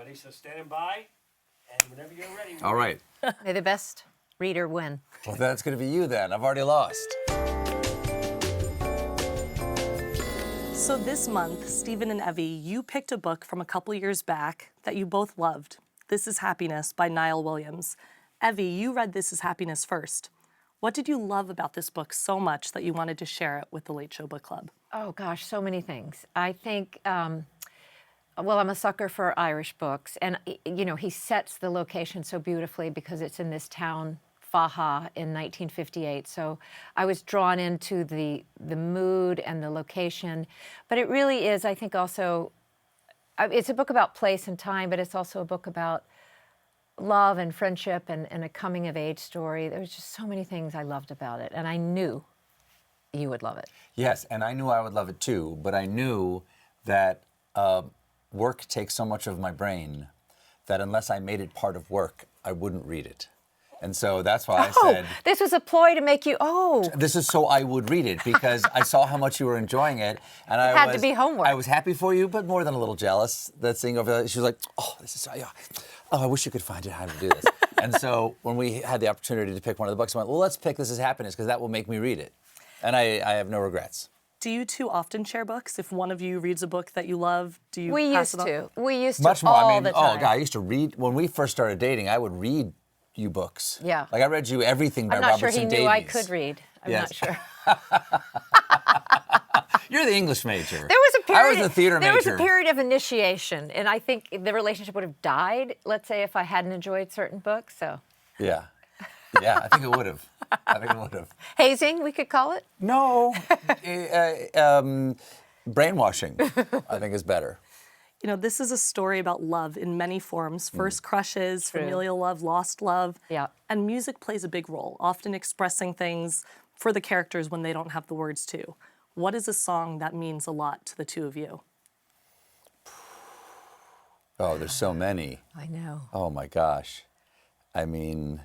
everybody. So stand by, and whenever you're ready. All right. May the best reader win. Well, that's going to be you then. I've already lost. So this month, Stephen and Evie, you picked a book from a couple years back that you both loved. This is Happiness by Niall Williams. Evie, you read This is Happiness first. What did you love about this book so much that you wanted to share it with the Late Show Book Club? Oh gosh, so many things. I think, well, I'm a sucker for Irish books, and you know, he sets the location so beautifully because it's in this town, Faha, in 1958. So I was drawn into the mood and the location, but it really is, I think, also, it's a book about place and time, but it's also a book about love and friendship and a coming-of-age story. There was just so many things I loved about it, and I knew you would love it. Yes, and I knew I would love it too, but I knew that work takes so much of my brain that unless I made it part of work, I wouldn't read it. And so that's why I said... this was a ploy to make you, This is so I would read it, because I saw how much you were enjoying it. And it had to be homework. I was happy for you, but more than a little jealous. That seeing over there, she was like, this is so... Yeah. I wish you could find it how to do this. And so when we had the opportunity to pick one of the books, I went, well, let's pick This is Happiness, because that will make me read it. And I have no regrets. Do you two often share books? If one of you reads a book that you love, do you We pass used it on? to. We used to Much more. all the time. God, I used to read, when we first started dating, I would read you books. Yeah. Like I read you everything by I'm not Robertson sure he Davies. knew I could read. I'm Yes. not sure. You're the English major. There was a period. I was the theater major. There was a period of initiation, and I think the relationship would have died, let's say, if I hadn't enjoyed certain books. So. Yeah. Yeah, I think it would have. Hazing, we could call it? No. Brainwashing, I think, is better. You know, this is a story about love in many forms. First crushes, familial love, lost love. Yeah. And music plays a big role, often expressing things for the characters when they don't have the words to. What is a song that means a lot to the two of you? Oh, there's so many. I know. Oh, my gosh. I mean...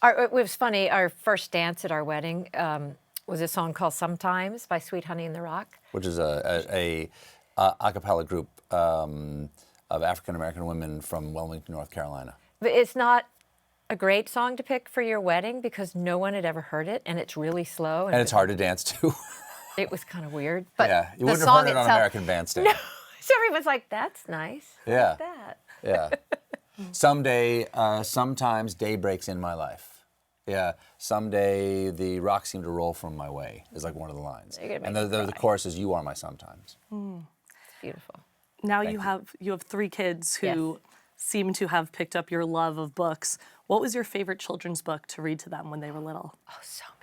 It was funny, our first dance at our wedding was a song called Sometimes by Sweet Honey and the Rock. Which is a cappella group of African-American women from Wilmington, North Carolina. But it's not a great song to pick for your wedding because no one had ever heard it, and it's really slow. And it's hard to dance to. It was kind of weird. But yeah, you the wouldn't have song heard it on itself, American Bandstand. No, so everyone's like, that's nice. Yeah. What's that? Yeah. Someday, sometimes day breaks in my life. Yeah, someday the rocks seem to roll from my way is like one of the lines. And the chorus is, you are my sometimes. It's beautiful. Now you have 3 kids who seem to have picked up your love of books. What was your favorite children's book to read to them when they were little? Oh, so many.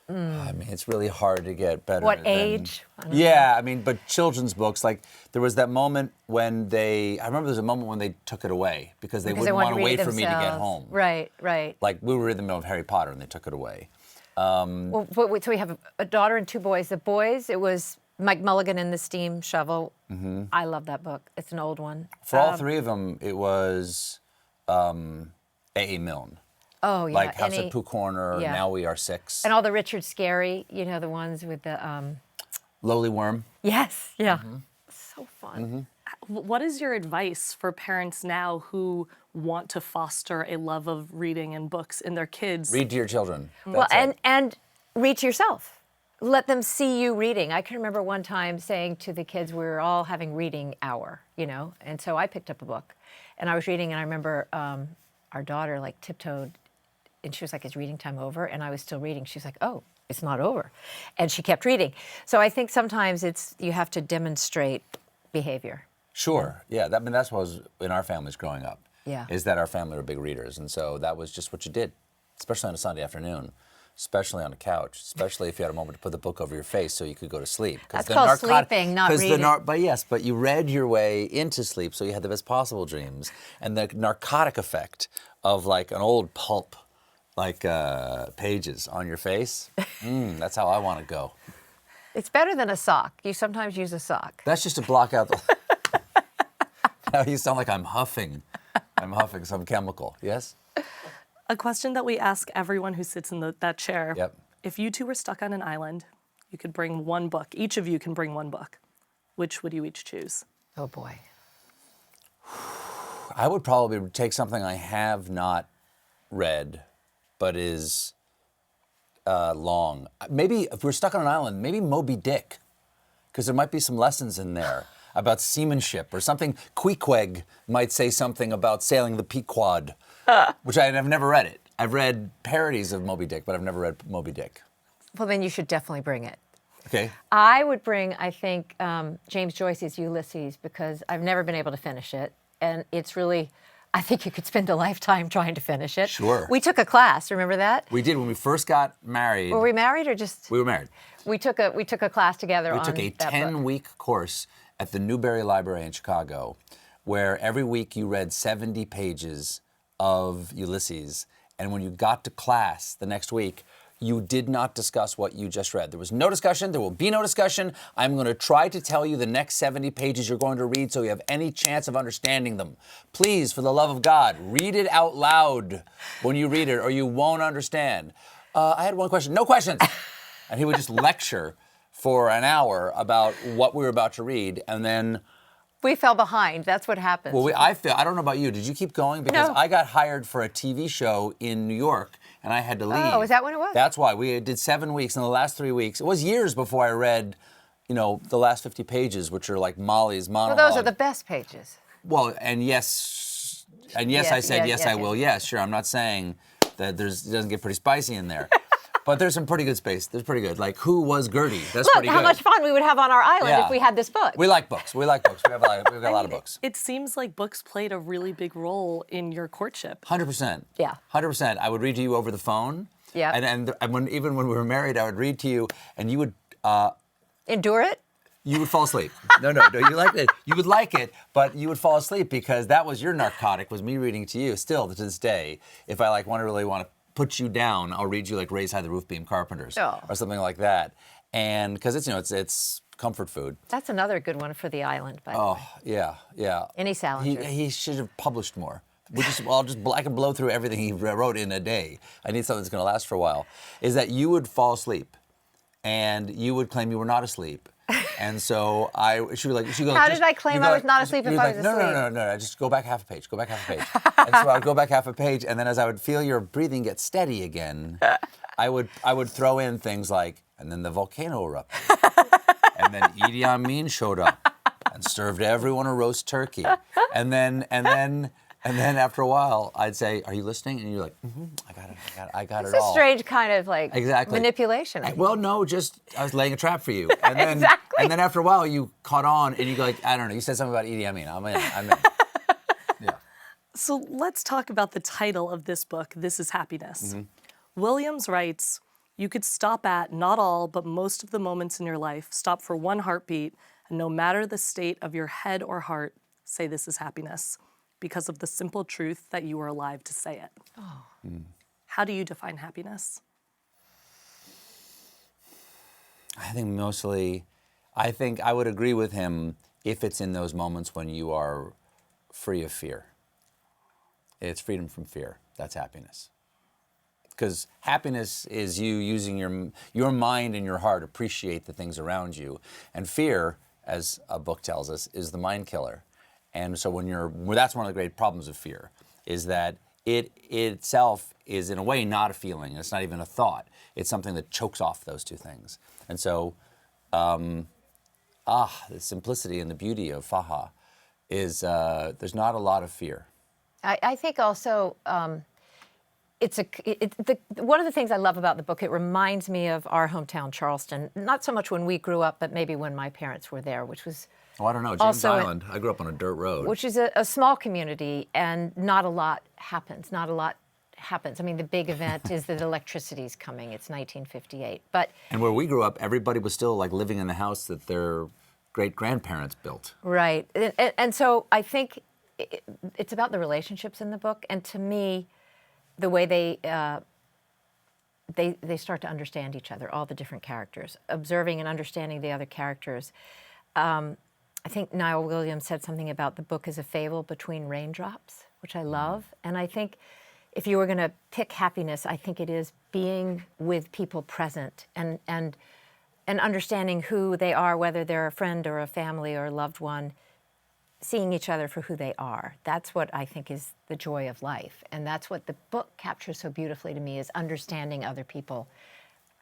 I mean, it's really hard to get better. What age? Yeah, I mean, but children's books, like there was that moment when I remember there was a moment when they took it away because they wouldn't want to wait for me to get home. Right, right. Like we were in the middle of Harry Potter and they took it away. So we have a daughter and 2 boys. The boys, it was Mike Mulligan and the Steam Shovel. Mm-hmm. I love that book. It's an old one. For all 3 of them, it was A.A. Milne. Oh, yeah. Like House at Pooh Corner, yeah. Now We Are 6. And all the Richard Scarry, you know, the ones with the... Lowly Worm. Yes, yeah. So fun. Mm-hmm. What is your advice for parents now who want to foster a love of reading and books in their kids? Read to your children. Well, and read to yourself. Let them see you reading. I can remember one time saying to the kids, we were all having reading hour, you know, and so I picked up a book and I was reading, and I remember our daughter like tiptoed, and she was like, is reading time over? And I was still reading. She was like, oh, it's not over. And she kept reading. So I think sometimes you have to demonstrate behavior. Sure, yeah. That's what was in our families growing up. Yeah. Is that our family were big readers, and so that was just what you did, especially on a Sunday afternoon, especially on a couch, especially if you had a moment to put the book over your face so you could go to sleep. That's called sleeping, not reading. But you read your way into sleep, so you had the best possible dreams, and the narcotic effect of like an old pulp, like pages on your face. That's how I want to go. It's better than a sock. You sometimes use a sock. That's just to block out the... Now you sound like I'm huffing. I'm huffing some chemical. Yes? A question that we ask everyone who sits in that chair. Yep. If you two were stuck on an island, you could bring one book. Each of you can bring one book. Which would you each choose? Oh, boy. I would probably take something I have not read, but is long. Maybe if we're stuck on an island, maybe Moby Dick, because there might be some lessons in there about seamanship or something. Queequeg might say something about sailing the Pequod, which I've never read it. I've read parodies of Moby Dick, but I've never read Moby Dick. Well, then you should definitely bring it. Okay. I would bring, I think, James Joyce's Ulysses, because I've never been able to finish it. And it's really, I think you could spend a lifetime trying to finish it. Sure. We took a class, remember that? We did when we first got married. Were we married or just? We were married. We took a class together on We took a that book. 10-week course at the Newberry Library in Chicago, where every week you read 70 pages of Ulysses. And when you got to class the next week, you did not discuss what you just read. There was no discussion. There will be no discussion. I'm going to try to tell you the next 70 pages you're going to read so you have any chance of understanding them. Please, for the love of God, read it out loud when you read it or you won't understand. I had one question. No questions. And he would just lecture for an hour about what we were about to read, and then... We fell behind. That's what happens. Well, I don't know about you. Did you keep going? Because No. I got hired for a TV show in New York, and I had to leave. Oh, is that when it was? That's why. We did 7 weeks, and the last 3 weeks, it was years before I read, the last 50 pages, which are like Molly's monologue. Well, those are the best pages. Well, and yes, I said, yes, I will. Yes, sure. I'm not saying that it doesn't get pretty spicy in there. But there's some pretty good space. There's pretty good. Like, who was Gertie? That's Look, pretty good. how much fun we would have on our island Yeah. if we had this book. We like books. We've got a lot of books. It seems like books played a really big role in your courtship. 100%. Yeah. 100%. I would read to you over the phone. Yeah. And even when we were married, I would read to you, and you would Endure it? you would fall asleep. No, you liked it. You would like it, but you would fall asleep because that was your narcotic, was me reading to you. Still to this day, if I really want to put you down, I'll read you like Raise High the Roof Beam Carpenters Oh. or something like that. And because it's comfort food. That's another good one for the island, by the way. Yeah. Any Salinger. He should have published more. I can blow through everything he wrote in a day. I need something that's going to last for a while. Is that you would fall asleep, and you would claim you were not asleep, and so she would go. How did I claim I was not asleep if I was asleep? No. Just go back half a page. And so I would go back half a page, and then as I would feel your breathing get steady again, I would throw in things like, and then the volcano erupted, and then Idi Amin showed up and served everyone a roast turkey, and then after a while, I'd say, "Are you listening?" And you're like, I got it It's all. a strange kind of Exactly. manipulation. Well, no, just I was laying a trap for you. And then, Exactly. And then after a while, you caught on, and you go like, I don't know. You said something about Idi Amin. I'm in. Yeah. So let's talk about the title of this book, This is Happiness. Williams writes, you could stop at not all, but most of the moments in your life, stop for one heartbeat, and no matter the state of your head or heart, say this is happiness, because of the simple truth that you are alive to say it. Oh. How do you define happiness? I think I would agree with him if it's in those moments when you are free of fear. It's freedom from fear. That's happiness. Because happiness is you using your mind and your heart appreciate the things around you. And fear, as a book tells us, is the mind killer. And so that's one of the great problems of fear, is that it itself is in a way not a feeling. It's not even a thought. It's something that chokes off those two things. And so, the simplicity and the beauty of Faha is there's not a lot of fear. I think also one of the things I love about the book, it reminds me of our hometown, Charleston. Not so much when we grew up, but maybe when my parents were there, which was... Oh, I don't know. James Also Island. I grew up on a dirt road. Which is a small community, and not a lot happens. I mean, the big event is that electricity's coming. It's 1958. And where we grew up, everybody was still like living in the house that their great-grandparents built. Right. And so I think it's about the relationships in the book, and to me, the way they start to understand each other, all the different characters, observing and understanding the other characters. I think Niall Williams said something about the book as a fable between raindrops, which I love. And I think if you were going to pick happiness, I think it is being with people present and understanding who they are, whether they're a friend or a family or a loved one, seeing each other for who they are. That's what I think is the joy of life. And that's what the book captures so beautifully to me, is understanding other people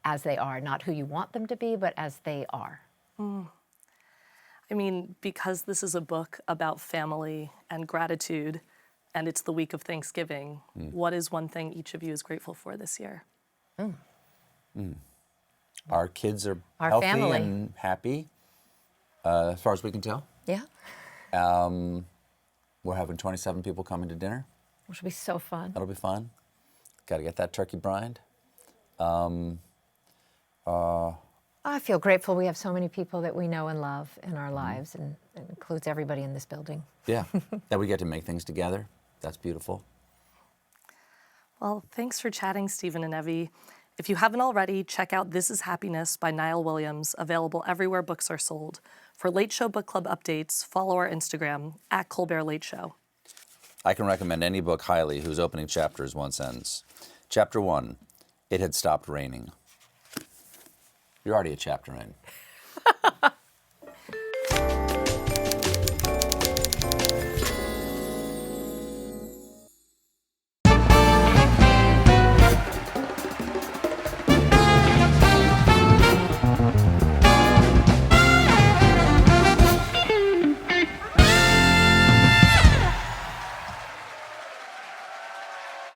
as they are, not who you want them to be, but as they are. I mean, because this is a book about family and gratitude, and it's the week of Thanksgiving, what is one thing each of you is grateful for this year? Our kids are Our healthy family. and happy, as far as we can tell. Yeah, We're having 27 people coming to dinner. which will be so fun. That'll be fun. Got to get that turkey brined. I feel grateful we have so many people that we know and love in our lives, and it includes everybody in this building. Yeah, that we get to make things together. That's beautiful. Well, thanks for chatting, Stephen and Evie. If you haven't already, check out This Is Happiness by Niall Williams, available everywhere books are sold. For Late Show Book Club updates, follow our Instagram, @Colbert Late Show. I can recommend any book highly whose opening chapter is one sentence. Chapter 1, It Had Stopped Raining. You're already a chapter in.